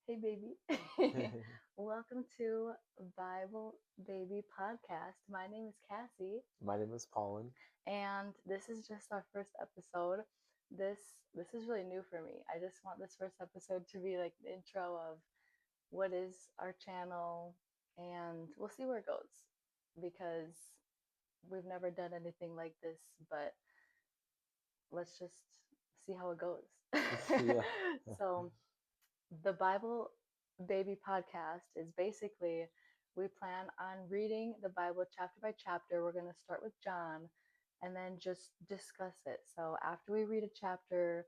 Hey, baby. Welcome to Bible Baby Podcast. My name is Cassie, My name is Paulin. and this is just our first episode. This this is really new for me. I just want this first episode to be like the intro of what is our channel, and we'll see where it goes because we've never done anything like this, but let's just see how it goes. Yeah. So, the Bible Baby podcast is basically we plan on reading the Bible chapter by chapter. We're going to start with John and then just discuss it. So after we read a chapter,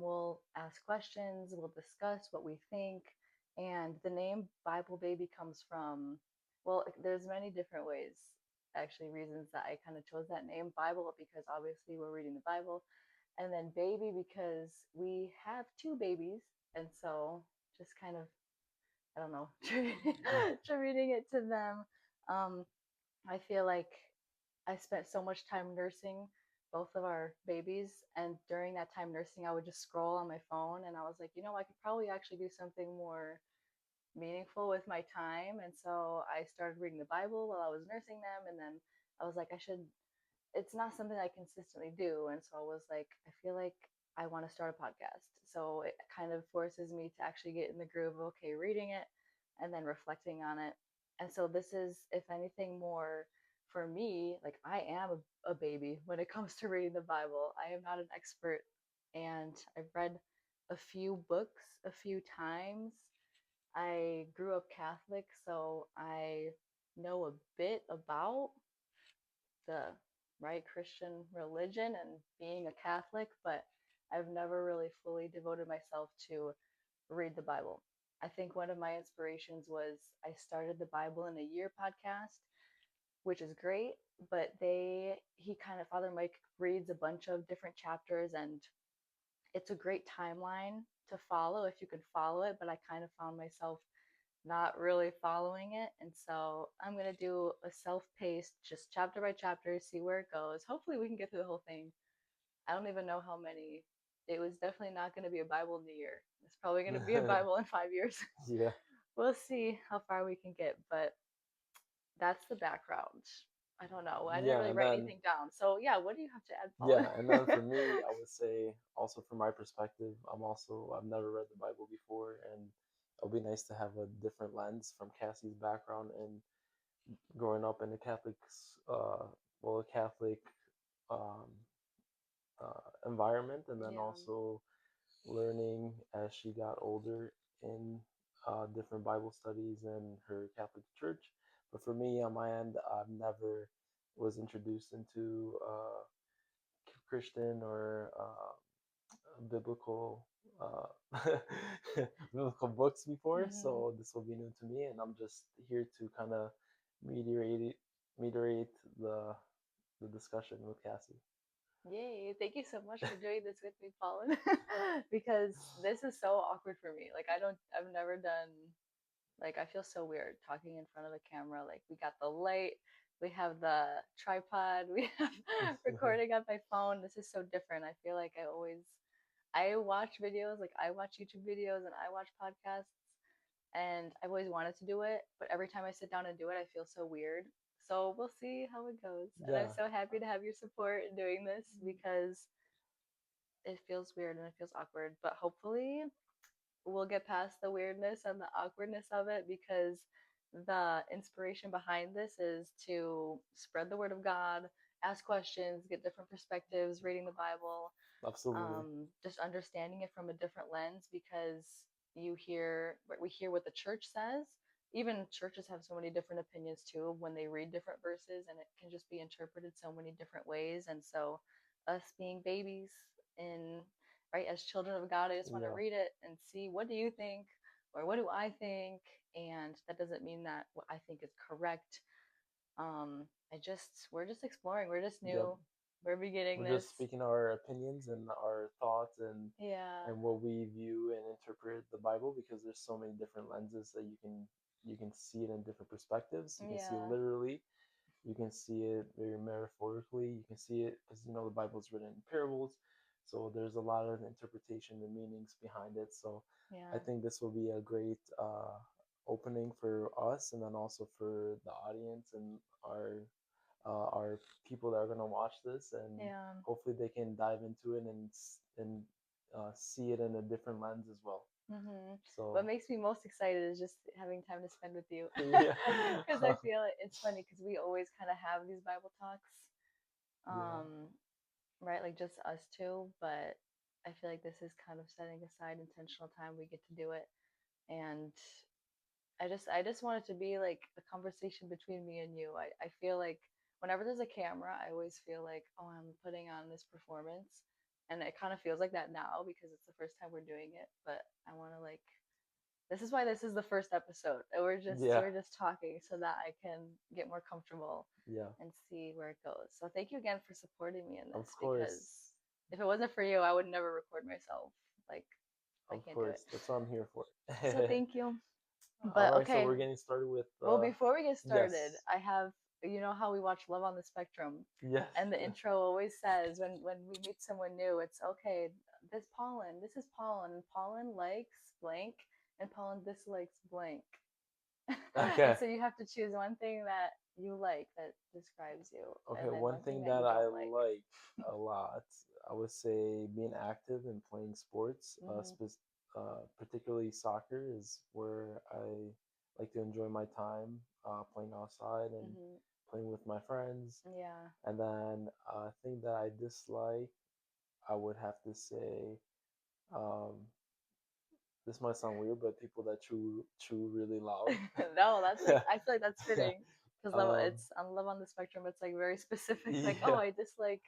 we'll ask questions, we'll discuss what we think, and the name Bible Baby comes from, well, there's many different ways, actually, reasons that I kind of chose that name Bible because obviously we're reading the Bible, and then baby because we have two babies, and so just kind of I don't know attributing it to them. Um, I feel like I spent so much time nursing both of our babies, and during that time nursing, I would just scroll on my phone, and I was like, I could probably actually do something more meaningful with my time, and so I started reading the Bible while I was nursing them, and then I was like, I should it's not something I consistently do. And so I was like, I feel like I want to start a podcast. So it kind of forces me to actually get in the groove of, okay, reading it and then reflecting on it. And so this is, if anything, more for me, like I am a baby when it comes to reading the Bible. I am not an expert. And I've read a few books a few times. I grew up Catholic, so I know a bit about the right Christian religion and being a Catholic, but I've never really fully devoted myself to read the Bible. I think one of my inspirations was I started the Bible in a Year podcast, which is great, but he kind of Father Mike reads a bunch of different chapters, and it's a great timeline to follow if you could follow it, but I kind of found myself not really following it. And so I'm going to do a self paced, just chapter by chapter, see where it goes. Hopefully, we can get through the whole thing. I don't even know how many. It was definitely not going to be a Bible in the year. It's probably going to be a Bible in 5 years. Yeah. We'll see how far we can get, but that's the background. I don't know. I didn't Yeah, really and write then anything down. So, yeah, what do you have to add, Paula? yeah, and then for me, I would say also from my perspective, I've never read the Bible before, and it'll be nice to have a different lens from Cassie's background and growing up in a Catholic um, environment, and then Yeah. also learning as she got older in different Bible studies and her Catholic church. But for me, on my end, I've never was introduced into Christian or biblical biblical books before, Hmm. so this will be new to me, and I'm just here to kind of mediate mediate the the discussion with Cassie. Yay. Thank you so much for doing this with me, Paulin. Because this is so awkward for me. I've never done, like, I feel so weird talking in front of a camera. Like, we got the light, we have the tripod, we have recording on my phone. This is so different. I feel like I watch videos, like, I watch YouTube videos and I watch podcasts, and I've always wanted to do it, but every time I sit down and do it, I feel so weird. So we'll see how it goes. And I'm Yeah. so happy to have your support in doing this because it feels weird and it feels awkward, but hopefully we'll get past the weirdness and the awkwardness of it because the inspiration behind this is to spread the word of God, ask questions, get different perspectives, reading the Bible, Absolutely. just understanding it from a different lens because we hear what the church says. Even churches have so many different opinions too when they read different verses, and it can just be interpreted so many different ways. And so, us being babies in right as children of God, I just want to Yeah. read it and see what do you think or what do I think, and that doesn't mean that what I think is correct. I just We're just exploring. We're just Yep. new. We're beginning We're this. just speaking our opinions and our thoughts Yeah. and what we view and interpret the Bible, because there's so many different lenses that you can see it in different perspectives. You can see it Yeah. literally, you can see it very metaphorically, you can see it because the Bible is written in parables, So there's a lot of interpretation and meanings behind it. So I Yeah. think this will be a great opening for us, and then also for the audience and our people that are gonna watch this, and Yeah. hopefully they can dive into it and see it in a different lens as well. What So makes me most excited is just having time to spend with you. yeah, Because I feel it's funny because we always kind of have these Bible talks, yeah, um, right? Like just us two, but I feel like this is kind of setting aside intentional time we get to do it. And I just want it to be like a conversation between me and you. I feel like whenever there's a camera, I always feel like, oh, I'm putting on this performance. And it kind of feels like that now because it's the first time we're doing it. But I want to like this is why this is the first episode. yeah, We're just talking so that I can get more comfortable yeah. and see where it goes. So thank you again for supporting me in Of this because course, if it wasn't for you, I would never record myself. Like I of can't do it. course. That's what I'm here for. So thank you. All But right, so okay, we're getting started with well, before we get started, yes, I have you know how we watch Love on the Spectrum, yes. and the intro always says when we meet someone new, it's okay. This is Pollen, and Pollen likes blank, and Pollen dislikes blank. And Okay. so you have to choose one thing that you like that describes you, Okay, and then one one thing thing that that you I don't like. like a lot, I would say being active and playing sports, Hmm. particularly soccer, is where I like to enjoy my time playing outside and Hmm. playing with my friends. Yeah. And then a thing that I dislike, I would have to say, um, this might sound weird, but people that chew really loud. No, that's like I feel like that's fitting because love um, it's on Love on the Spectrum. It's like very specific. Like oh, yeah, I dislike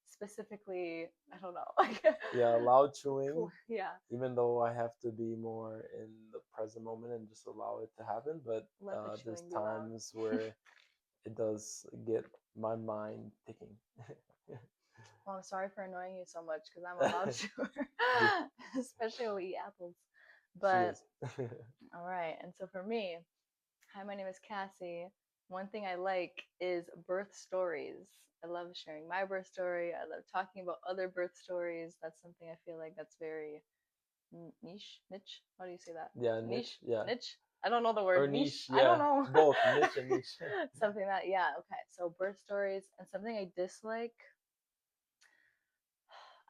specifically. I don't know. Like yeah, loud cool. chewing. Yeah, Even though I have to be more in the present moment and just allow it to happen, but let the there's chewing be loud. times where it does get my mind ticking. Well, I'm sorry for annoying you so much because I'm a loud chewer, Yeah, especially when we eat apples. she But is. all right, and so for me, hi, my name is Cassie. One thing I like is birth stories. I love sharing my birth story. I love talking about other birth stories. That's something I feel like that's very niche. How do you say that? Yeah, niche. Niche, Yeah, niche. I don't know the or word niche. niche. I don't Yeah, know. both niche and niche. Something that yeah. Okay, so birth stories and something I dislike.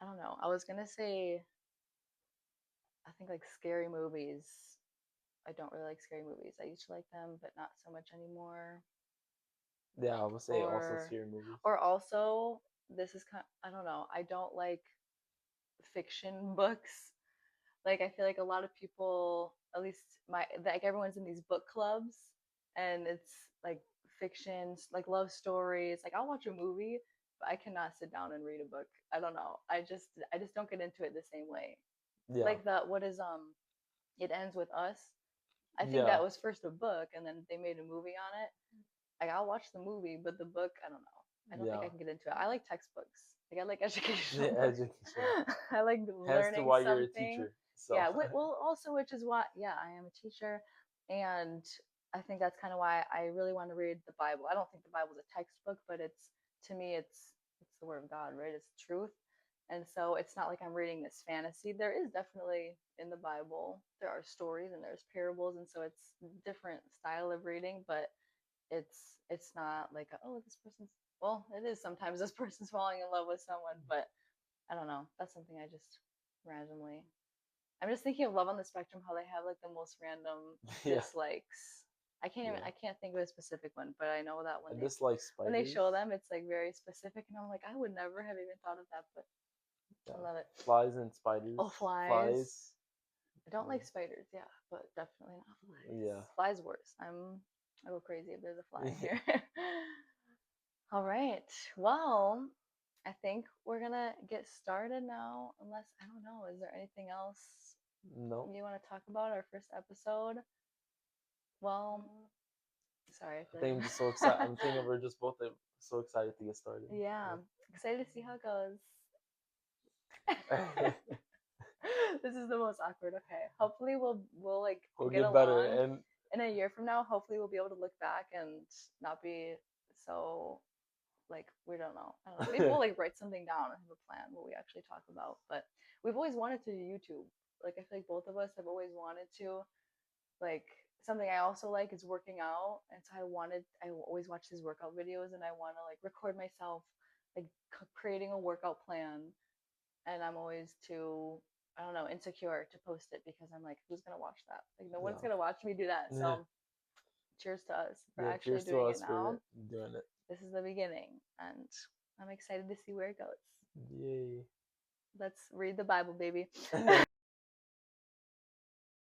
I don't know. I was gonna say I think like scary movies. I don't really like scary movies. I used to like them, but not so much anymore. Yeah, I would say also Or scary movies. or also this is kind I don't know. I don't like fiction books. Like I feel like a lot of people, at least my like everyone's in these book clubs and it's like fictions, like love stories. Like I'll watch a movie, but I cannot sit down and read a book. I don't know. I just don't get into it the same way. Yeah, Like the what is It Ends with Us. I think yeah, that was first a book and then they made a movie on it. Like I'll watch the movie, but the book, I don't know. I don't think yeah. I can get into it. I like textbooks. Like I like educational The books. educational. I like Hence to learning why you're a something. teacher. So Yeah, well also which is why yeah, I am a teacher and I think that's kind of why I really want to read the Bible. I don't think the Bible's a textbook, but it's to me it's the word of God, right? It's truth. And so it's not like I'm reading this fantasy. There is definitely in the Bible, there are stories and there's parables and so it's different style of reading, but it's not like oh this person's well it is sometimes this person's falling in love with someone but I don't know that's something I just randomly I'm just thinking of Love on the Spectrum how they have like the most random yeah, dislikes yeah. I can't think of a specific one but I know that I dislike when they spiders. show them it's like very specific and I'm like I would never have even thought of that but I Yeah, love it. flies and spiders. Oh flies. Flies. I don't like spiders yeah but definitely not Yeah. flies worse I go crazy if there's a fly in Yeah. here. All right. Well, I think we're gonna get started now. Unless I don't know, is there anything else No. you want to talk about our first episode? Well, sorry, I I feel like think I'm just so excited. I'm thinking we're just both so excited to get started. yeah, excited to see how it goes. Yeah. This is the most awkward. Okay, hopefully we'll like We'll get get better. along. And In a year from now, hopefully we'll be able to look back and not be so like we don't know. I don't know. Maybe we'll like write something down and have a plan what we actually talk about. But we've always wanted to do YouTube. Like I feel like both of us have always wanted to. Like something I also like is working out, and so I always watch these workout videos, and I want to like record myself like creating a workout plan, and I'm always too I don't know insecure to post it because I'm like, who's gonna watch that? Like no one's Yeah. gonna watch me do that. Yeah. So cheers to us for Yeah. actually Cheers to doing it us now. for doing it. This is the beginning, and I'm excited to see where it goes. Yay. Let's read the Bible, baby.